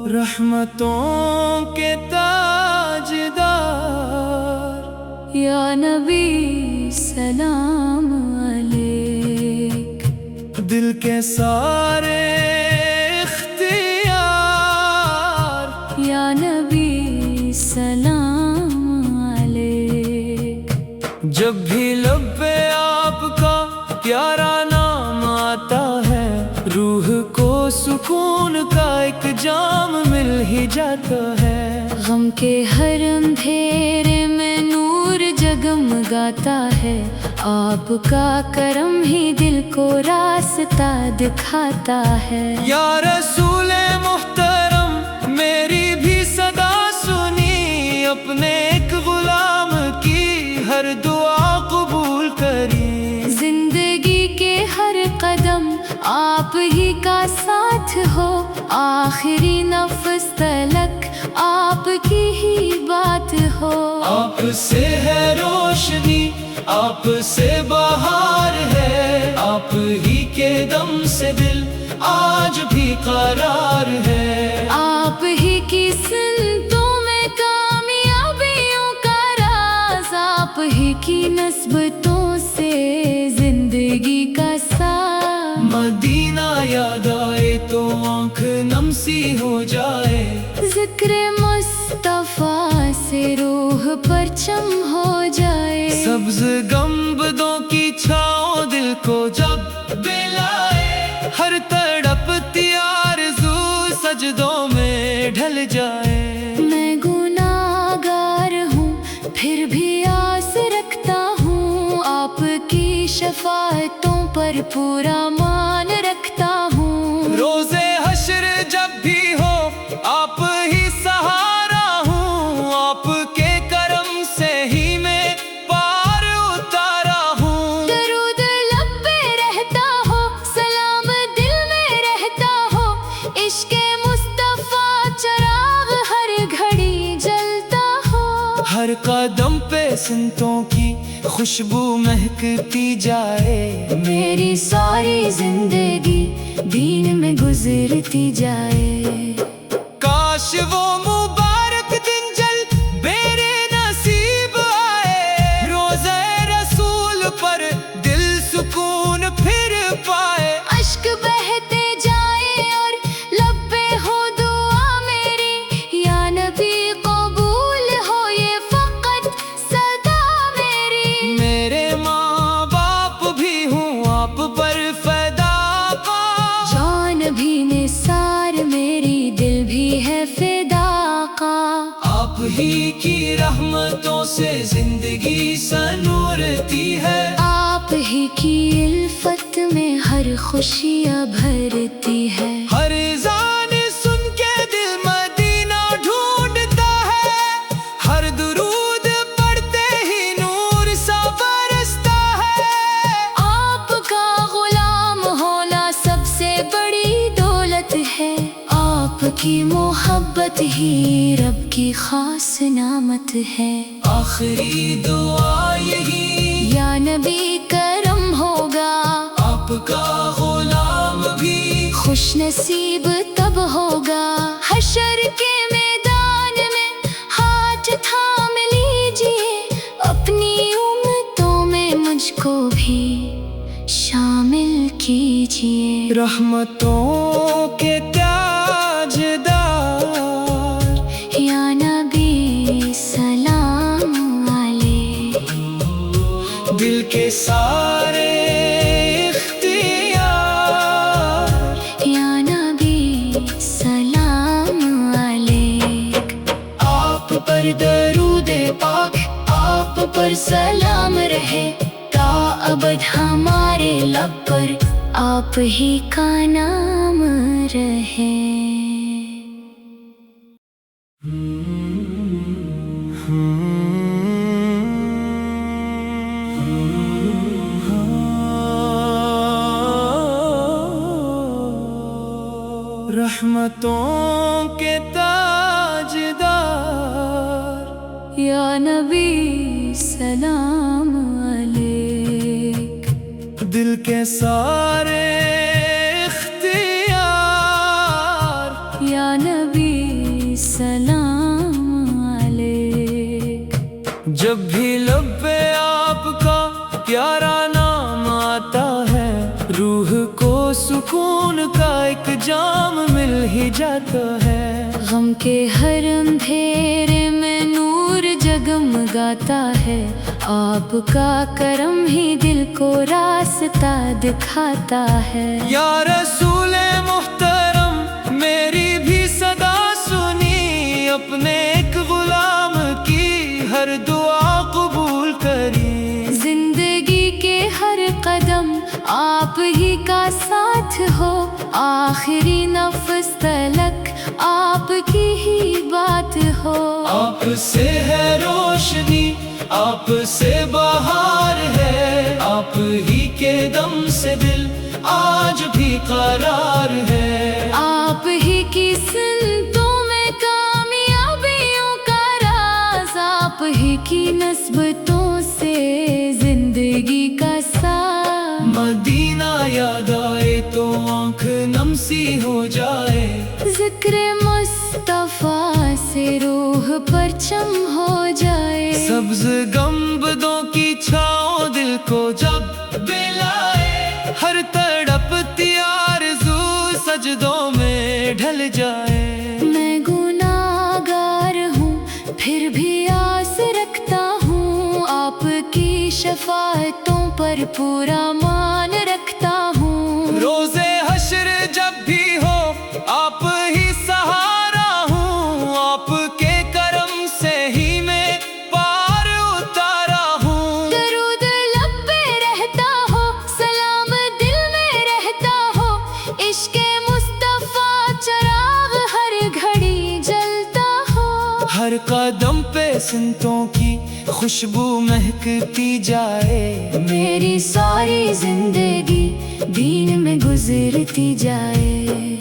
रहमतों के ताजदार या नबी सलाम अलैक, दिल के सारे इख्तियार या नबी सलाम अलैक। जब भी लब्बे आपका प्यारा नाम आता है, रूह को सुकून का एक जाम मिल ही जाता है। गम के हर अंधेरे में नूर जगमगाता है, आपका करम ही दिल को रास्ता दिखाता है। या रसूले मुहतरम मेरी भी सदा सुनी, अपने एक गुलाम की हर दुआ कबूल करी। जिंदगी के हर कदम आप ही का साथ हो, आखिरी नफ्स तलक आपकी ही बात हो। आपसे है रोशनी, आपसे बहार है, आप ही के दम से दिल आज भी करार है। आप ही की सिनतों में कामयाबियों का राज, आप ही की नस्बतों से जिंदगी का साथ। मदीना याद आए तो आंख नम सी हो जाए, जिक्र मुस्तफा से रूह परचम हो जाए। सब्ज गंबदों की छाओ दिल को जब दिलाए, हर तड़पती आरज़ू सजदों में ढल जाए। मैं गुनाहगार हूँ फिर भी आस रखता हूँ, आपकी शफाअतों पर पूरा मान रखता हूँ। रोज़े हश्र जब भी हो आप ही सहारा हूँ, आपके करम से ही मैं पार उतारा हूँ। दरूद लब पे रहता हो, सलाम दिल में रहता हो, इश्क़े मुस्तफा चिराग हर घड़ी जलता हो। हर कदम पे संतों की खुशबू महकती जाए, मेरी सारी जिंदगी दीन में गुजरती जाए। काश वो मुबारक दिन जल मेरे नसीब आए, रोज़े रसूल पर दिल सुकून फिर पाए। अश्क बहते जाए और लब पे हो दुआ मेरी, या नबी कबूल हो ये फकत सदा मेरी। मेरे माँ बाप भी हूँ आप पर फ़िदा का, जान भी निसार मेरी दिल भी है फिदा का। आप ही की रहमतों से जिंदगी सनूरती है, आप ही की इल्फत में हर खुशियाँ भरती है। हर ज़ान सुन के दिल मदीना ढूंढता है, हर दुरूद पढ़ते ही नूर सा बरसता है। आपका गुलाम होना सबसे बड़ी दौलत है, आपकी मोहब्बत ही रब की खास नामत है। आखिरी दुआ यही या नबी करम होगा, आपका गुलाम भी खुश नसीब तब होगा। हशर के मैदान में हाथ थाम लीजिए, अपनी उम्मतों में मुझको भी शामिल कीजिए। रहमतों के ताजदार या नबी सलाम अलैक, दिल के सारे इख्तियार या नबी सलाम अलैक। आप पर दरूदे पाक, आप पर सलाम रहे, ता अबद हमारे लब पर आप ही का नाम रहे। रहमतों के ताजदार یا نبی سلام علیک۔ دل کے سارے اختیار، یا نبی سلام علیک۔ جب بھی لب پہ آپ کا پیارا نام آتا ہے، روح کو سکون کا ایک جام مل ہی جاتا ہے۔ غم کے ہر اندھیرے میں نور جگمگاتا ہے، آپ کا کرم ہی دل کو راستہ دکھاتا ہے۔ یا رسول محترم میری بھی صدا سنی، اپنے ایک غلام کی ہر دعا قبول کری۔ زندگی کے ہر قدم آپ ہی کا ساتھ ہو، آخری نفس تلک آپ کی ہی بات ہو۔ آپ سے ہے روشنی، آپ سے بہار ہے، آپ ہی کے دم سے دل آج بھی قرار ہے۔ آپ ہی کی سنتوں میں کامیابیوں کا راز، آپ ہی کی نسبتوں سے زندگی کا ساز۔ مدینہ یاد آئے تو آنکھ نم سی ہو جائے، ذکر مصطفیٰ سے روح پرچم ہو جائے۔ سبز گنبدوں کی چھاؤں دل کو جب دلائے، ہر تڑپتی آرزو سجدوں میں ڈھل جائے۔ میں گناہگار ہوں پھر بھی آس رکھتا ہوں، آپ کی شفاعتوں پر پورا مان رکھتا ہوں۔ روزے حشر جب بھی ہو آپ ہی سہارا ہوں، آپ کے کرم سے ہی میں پار اتارا ہوں۔ درود لب پہ رہتا ہو، سلام دل میں رہتا ہو، عشق مصطفیٰ چراغ ہر گھڑی جلتا ہو۔ ہر قدم پہ سنتوں کی خوشبو مہکتی جائے، میری ساری زندگی دین میں گزرتی جائے۔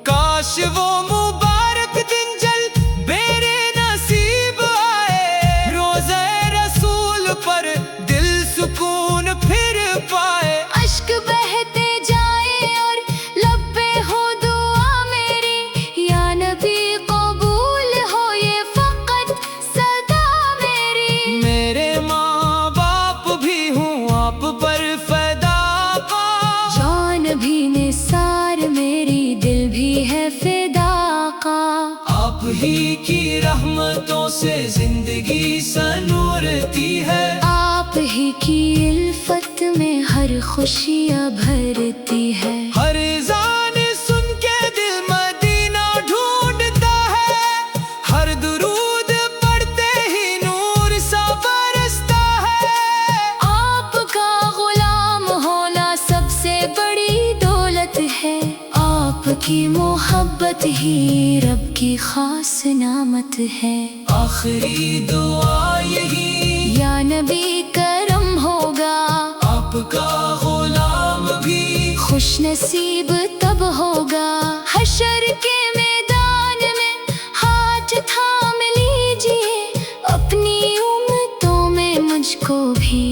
کاش وہ مبارک دن جلد میرے نصیب آئے، روزہ رسول پر دل سکون پھر پائے۔ اشک بہتے جائے اور لب پہ ہو دعا میری، یا نبی قبول ہو یہ فقط صدا میری۔ میرے ماں باپ بھی ہوں آپ پر فدا پا، جان بھی نثار میری دل بھی ہے فدا کا۔ آپ ہی کی رحمتوں سے زندگی سنورتی ہے، آپ ہی کی الفت میں ہر خوشیاں بھرتی ہے۔ ہر اذان سن کے دل مدینہ ڈھونڈتا ہے، ہر درود پڑھتے ہی نور سا برستا ہے۔ آپ کا غلام ہونا سب سے بڑی دولت ہے، آپ کی محبت ہی رب کی خاص نعمت ہے۔ آخری دعا یہی یا نبی کرم ہوگا، آپ کا غلام بھی خوش نصیب تب ہوگا۔ حشر کے میدان میں ہاتھ تھام لیجیے، اپنی امتوں میں مجھ کو بھی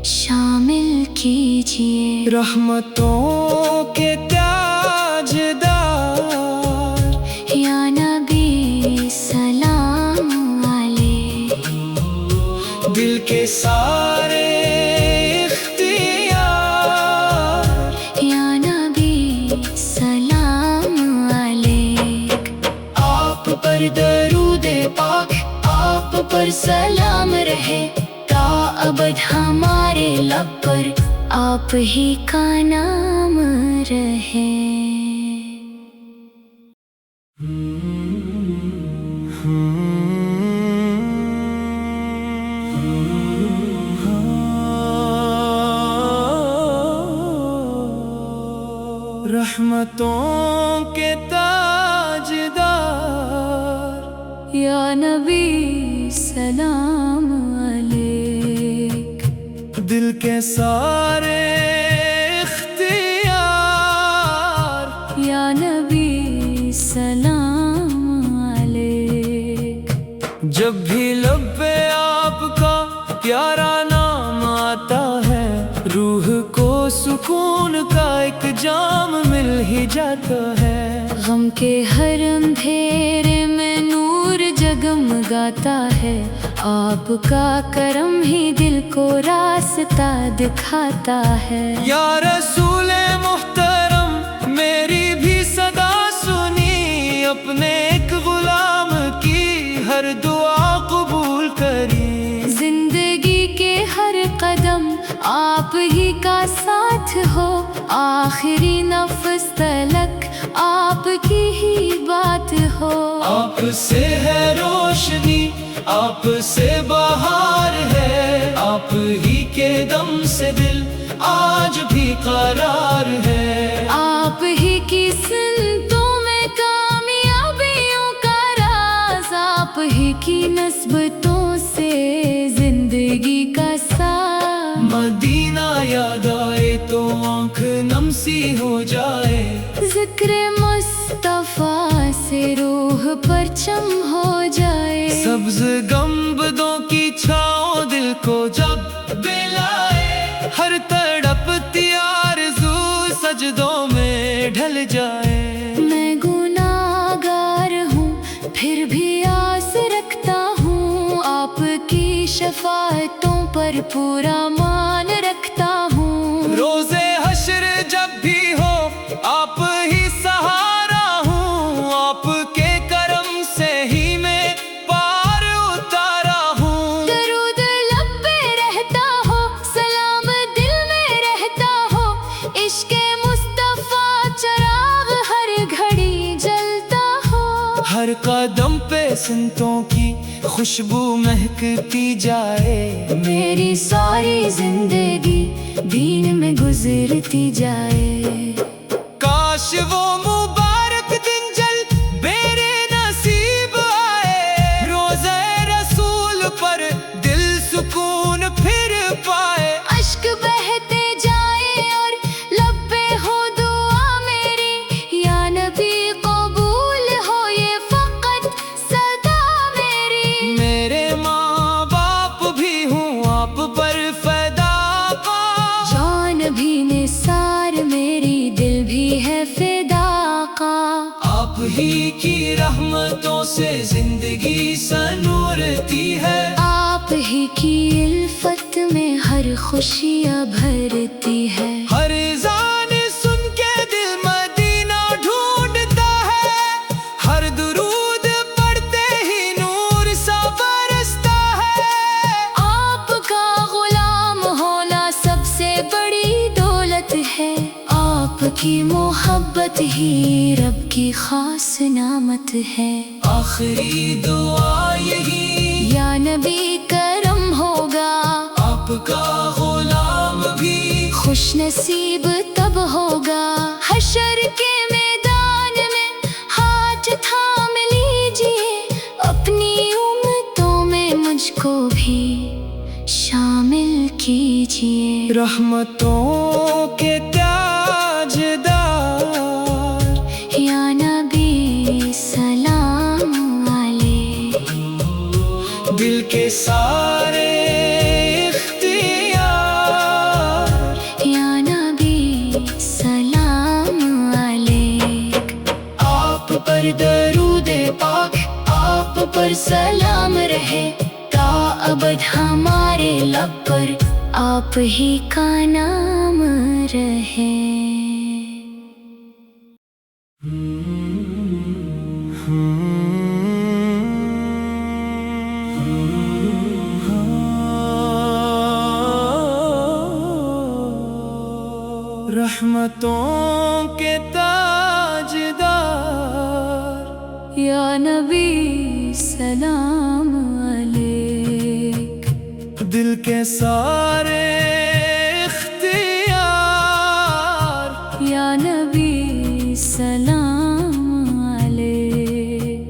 شامل کیجیے۔ رحمتوں کے تاجدار، یا نبی سلام علیک۔ دل کے سارے اختیار، یا نبی سلام علیک۔ آپ پر درود پاک، آپ پر سلام رہے، تا ابد ہمارے لب پر آپ ہی کا نام رہے۔ رحمتوں کے تاجدار، یا نبی سلام علیک۔ دل کے سارے اختیار، یا نبی سلام علیک۔ جب जब भी लब पे आपका प्यारा नाम आता है, रूह को सुकून का एक जाम मिल ही जाता है। गम के हर अंधेरे में नूर जगमगाता है, आपका करम ही दिल को रास्ता दिखाता है। या रसूले मुहतरम मेरी भी सदा सुनी, अपने एक गुलाम की हर दुआ कबूल करी। जिंदगी के हर कदम आप ही का साथ हो, आखिरी नफ्स तलक आपकी ही बात हो। आपसे है रोशनी, आपसे बहार है, आप ही के दम से दिल आज भी करार है। आप ही की सुन्नतों में कामयाबियों का राज, आप ही की नस्बतों से जिंदगी का साथ। मदीना याद आए तो आंख नम सी हो जाए, जिक्र मुस्तफा से रूह परचम हो जाए। सब्ज गंबदों की छाओ दिल को जब बिलाए, हर तड़पती आरज़ू सजदों में ढल जाए। मैं गुनाहगार हूँ फिर भी आस रखता हूँ, आपकी शफाअतों पर पूरा मान रखता हूँ। रोज़े हश्र जब भी हो आप ही सहारा हूँ, आपके करम से ही मैं पार उतारा हूँ। दरूद लब पे रहता हो, सलाम दिल में रहता हो, इश्क़े मुस्तफा चिराग हर घड़ी जलता हो। हर कदम पे सुन्नतों की खुशबू महकती जाए, मेरी सारी जिंदगी दीन में गुजरती जाए। काश वो मुबारक दिन जल मेरे नसीब आए, रोज़े रसूल पर दिल सुकून फिर पाए। अश्क बहते जाए और लब पे हो दुआ मेरी, या नबी कबूल हो ये फकत सदा मेरी। मेरे माँ बाप भी हूँ आप पर फ़िदा का, जान भी निसार मेरी दिल भी है फिदा का। आप ही की रहमतों से जिंदगी सनूरती है, आप ही की इल्फत में हर खुशियाँ भरती है। हर ज़ान सुन के दिल मदीना ढूंढता है, हर दुरूद पढ़ते ही नूर सा बरसता है। आपका गुलाम होना सबसे बड़ी दौलत है, आपकी मोहब्बत ही रब की खास नामत है। आखिरी दुआ यही, या नबी करम होगा आपका गुलाम भी खुश नसीब तब होगा। हशर के मैदान में हाथ थाम लीजिए, अपनी उम्मतों में मुझको भी शामिल कीजिए। रहमतों के ताजदार, या नबी सलाम अलैक। दिल के सारे इख्तियार, या नबी सलाम अलैक। आप पर दरूदे पाक, आप पर सलाम रहे, ता अबद हमारे लब पर आप ही का नाम रहे। रहमतों के ताजदार, या नबी सलाम अलैक। दिल के सारे इख्तियार, या नबी सलाम अलैक।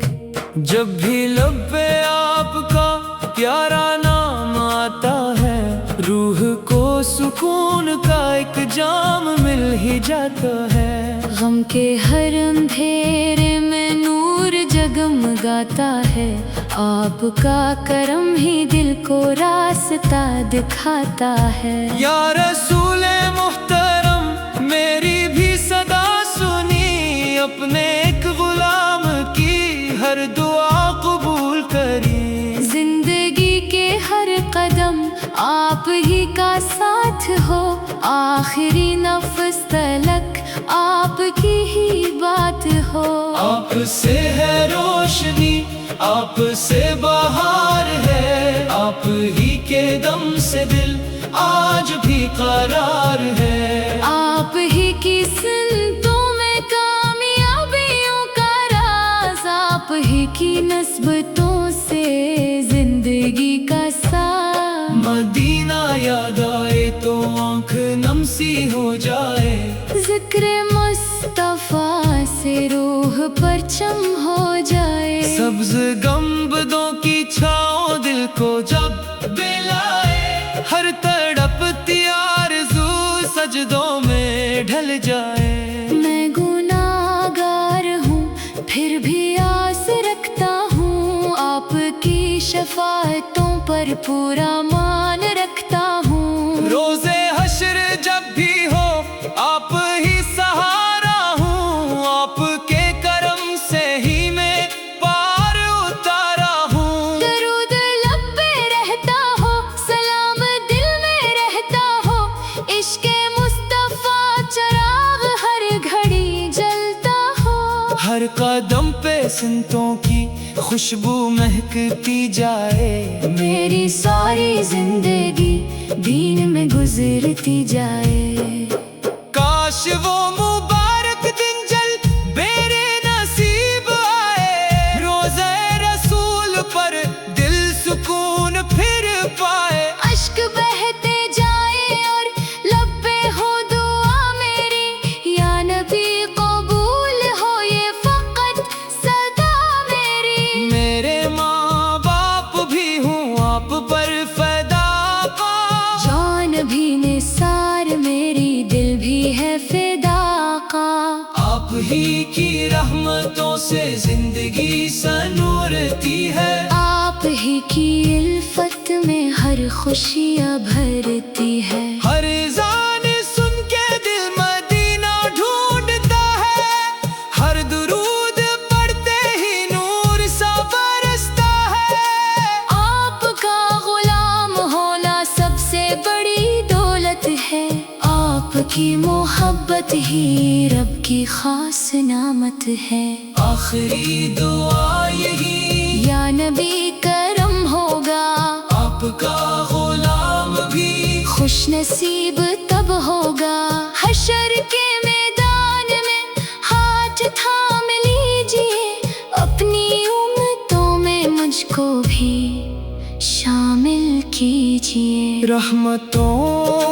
जब भी लब पे आपका प्यारा नाम आता है, रूह को सुकून का एक जाम मिल ही जाता है। गम के हर अंधेरे में नूर जगमगाता है, آپ کا کرم ہی دل کو راستہ دکھاتا ہے۔ یا رسول محترم میری بھی صدا سنی، اپنے ایک غلام کی ہر دعا قبول کری۔ زندگی کے ہر قدم آپ ہی کا ساتھ ہو، آخری نفس تلک آپ کی ہی بات ہو۔ آپ سے ہے روشنی، آپ سے بہار ہے، آپ ہی کے دم سے دل آج بھی قرار ہے۔ آپ ہی کی سنتوں میں کامیابیوں کا راز، آپ ہی کی نسبتوں سے زندگی کا ساز۔ مدینہ یاد آئے تو آنکھ نم سی ہو جائے، ذکر مصطفیٰ سے روح پرچم ہو جائے۔ سبز گنبدوں کی چھاؤں دل کو جب بلائے، ہر تڑپتی آرزو سجدوں میں ڈھل جائے۔ میں گناہگار ہوں پھر بھی آس رکھتا ہوں، آپ کی شفاعتوں پر پورا مان رکھتا ہوں۔ روزے حشر جب بھی ہو آپ ہی سہارا ہوں، آپ کے کرم سے ہی میں پار اتارا ہوں۔ درود لب پہ رہتا ہو، سلام دل میں رہتا ہو، عشق مصطفیٰ چراغ ہر گھڑی جلتا ہو۔ ہر قدم پہ سنتوں کی خوشبو مہکتی جائے، میری ساری زندگی دین میں گزرتی جائے۔ کاش وہ مبارک دن جل میرے نصیب آئے، روزہ رسول پر دل سکون پھر پائے۔ اشک بہتے جائے اور لب پہ ہو دعا میری، یا نبی قبول ہو یہ فقط صدا میری۔ میرے ماں باپ بھی ہوں آپ پر فدا پا، جان بھی نثار میری دل بھی ہے فدا کا۔ آپ ہی کی رحمتوں سے زندگی سنورتی ہے، آپ ہی کی الفت میں ہر خوشیاں بھرتی ہے۔ ہر اذان سن کے دل مدینہ ڈھونڈتا ہے، ہر درود پڑھتے ہی نور سا برستا ہے۔ آپ کا غلام ہونا سب سے بڑی دولت ہے، آپ کی محبت ہی رب کی خاص نعمت ہے۔ آخری دعا یہی، یا نبی کرم ہوگا، آپ کا غلام بھی خوش نصیب تب ہوگا۔ حشر کے میدان میں ہاتھ تھام لیجیے، اپنی امتوں میں مجھ کو بھی شامل کیجیے۔ رحمتوں